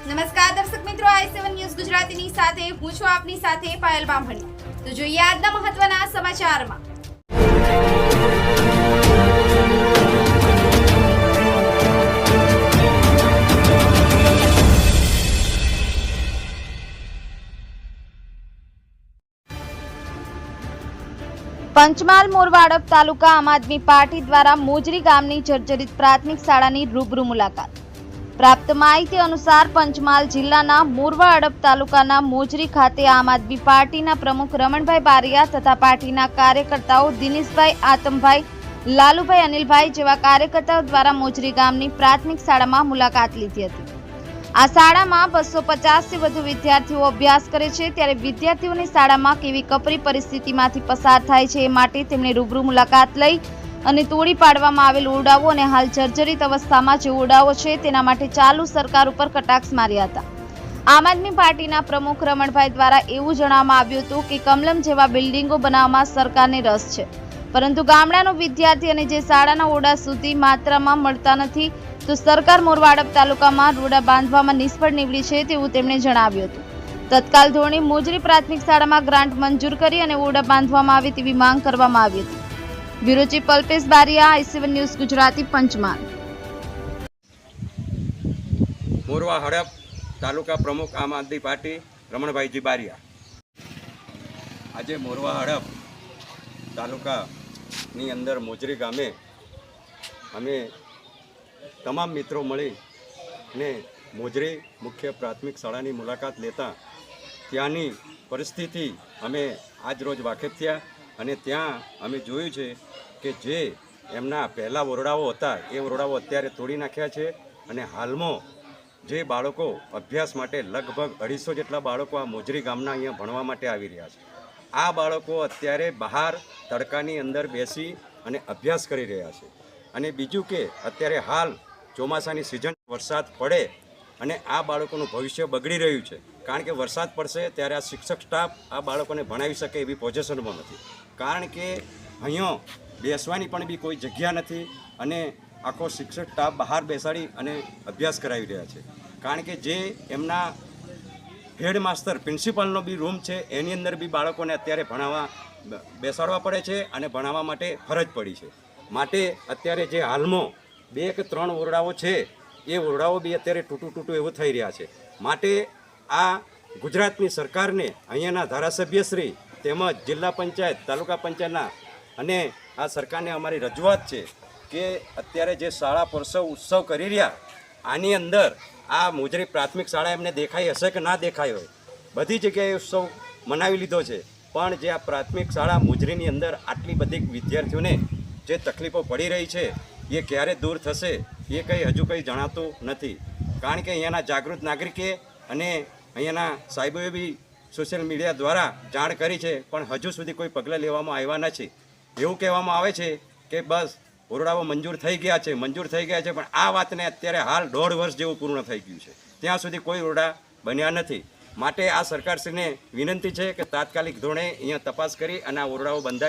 નમસ્કાર દર્શક મિત્રો, i7 ન્યૂઝ ગુજરાતીની સાથે હું છું આપની સાથે પાયલ બામણી। તો જોઈએ આજના મહત્વના સમાચારમાં। પંચમહાલ મોરવાડપ તાલુકા આમ આદમી પાર્ટી દ્વારા મોજરી ગામની જર્જરિત પ્રાથમિક શાળાની રૂબરૂ મુલાકાત। પ્રાપ્ત માહિતી અનુસાર પંચમહાલ જિલ્લાના મોરવાડપ તાલુકાના મોજરી ખાતે આમ આદમી પાર્ટીના પ્રમુખ રમણભાઈ બારિયા તથા પાર્ટીના કાર્યકર્તાઓ દિનેશભાઈ, આતમભાઈ, લાલુભાઈ, અનિલભાઈ જેવા કાર્યકર્તાઓ દ્વારા મોજરી ગામની પ્રાથમિક શાળામાં મુલાકાત લીધી હતી। આ શાળામાં 250થી વધુ વિદ્યાર્થીઓ અભ્યાસ કરે છે, ત્યારે વિદ્યાર્થીઓની શાળામાં કેવી કપરી પરિસ્થિતિમાંથી પસાર થાય છે એ માટે તેમણે રૂબરૂ મુલાકાત લઈ અને તોડી પાડવામાં આવેલ ઓરડાઓ અને હાલ જર્જરિત અવસ્થામાં જે ઓરડાઓ છે તેના માટે ચાલુ સરકાર ઉપર કટાક્ષ માર્યા હતા। આમ આદમી પાર્ટીના પ્રમુખ રમણભાઈ દ્વારા એવું જણાવવામાં આવ્યું હતું કે કમલમ જેવા બિલ્ડિંગો બનાવવામાં સરકારને રસ છે, પરંતુ ગામડાનો વિદ્યાર્થી અને જે શાળાના ઓરડા સુધી માત્રામાં મળતા નથી, તો સરકાર મોરવાડપ તાલુકામાં રોડા બાંધવામાં નિષ્ફળ નીવડી છે તેવું તેમણે જણાવ્યું હતું। તત્કાલ ધોરણે મોજરી પ્રાથમિક શાળામાં ગ્રાન્ટ મંજૂર કરી અને ઓરડા બાંધવામાં આવે તેવી માંગ કરવામાં આવી હતી। Bureau chief Alpesh Baria, i7 news Gujarati, Panchmahal. Morva Hadaf તાલુકા પ્રમુખ આમ આદમી પાર્ટી રમણભાઈજી બારિયા। આજે મોરવા હડપ તાલુકાની અંદર મોજરી ગામે અમે તમામ મિત્રો મળીને મોજરી મુખ્ય પ્રાથમિક શાળાની મુલાકાત લેતા ત્યાંની પરિસ્થિતિ અમે આજ રોજ વાકેફ થયા અને ત્યાં અમે જોયું છે કે જે એમના પહેલાં ઓરડાઓ હતા એ ઓરડાઓ અત્યારે તોડી નાખ્યા છે અને હાલમાં જે બાળકો અભ્યાસ માટે લગભગ 250 જેટલા બાળકો આ મોજરી ગામના અહીંયા ભણવા માટે આવી રહ્યા છે। આ બાળકો અત્યારે બહાર તડકાની અંદર બેસી અને અભ્યાસ કરી રહ્યા છે। અને બીજું કે અત્યારે હાલ ચોમાસાની સિઝન વરસાદ પડે અને આ બાળકોનું ભવિષ્ય બગડી રહ્યું છે, કારણ કે વરસાદ પડશે ત્યારે આ શિક્ષક સ્ટાફ આ બાળકોને ભણાવી શકે એવી પોઝિશનમાં નથી, કારણ કે અહીંયા બેસવાની પણ બી કોઈ જગ્યા નથી અને આખો શિક્ષક સ્ટાફ બહાર બેસાડી અને અભ્યાસ કરાવી રહ્યા છે, કારણ કે જે એમના હેડ માસ્ટર પ્રિન્સિપાલનો બી રૂમ છે એની અંદર બી બાળકોને અત્યારે ભણાવવા બેસાડવા પડે છે અને ભણાવવા માટે ફરજ પડી છે। માટે અત્યારે જે હાલમાં 2 કે 3 ઓરડાઓ છે એ ઓરડાઓ બી અત્યારે તૂટું એવું થઈ રહ્યા છે। માટે આ ગુજરાતની સરકારને અહીંયાના ધારાસભ્યશ્રી તેમજ જિલ્લા પંચાયત, તાલુકા પંચાયતના અને આ સરકારને અમારી રજૂઆત છે કે અત્યારે જે શાળા ઉત્સવ કરી રહ્યા આની અંદર આ મોજરી પ્રાથમિક શાળા એમને દેખાઈ હશે કે ના દેખાઈ હોય, બધી જગ્યાએ ઉત્સવ મનાવી લીધો છે, પણ જે આ પ્રાથમિક શાળા મોજરીની અંદર આટલી બધી વિદ્યાર્થીઓને જે તકલીફો પડી રહી છે એ ક્યારે દૂર થશે એ હજુ કંઈ જણાતું નથી, કારણ કે અહીંયાના જાગૃત નાગરિકે અને અહીંયાના સાહેબોએ બી સોશિયલ મીડિયા દ્વારા જાણ કરી છે, પણ હજુ સુધી કોઈ પગલાં લેવામાં આવ્યા નથી। એવું કહેવામાં આવે છે કે બસ ઓરડાઓ મંજૂર થઈ ગયા છે, પણ આ વાતને અત્યારે હાલ 1.5 વર્ષ જેવું પૂર્ણ થઈ ગયું છે, ત્યાં સુધી કોઈ ઓરડા બન્યા નથી। માટે આ સરકારશ્રીને વિનંતી છે કે તાત્કાલિક ધોરણે અહીંયા તપાસ કરી અને આ ઓરડાઓ બંધાય।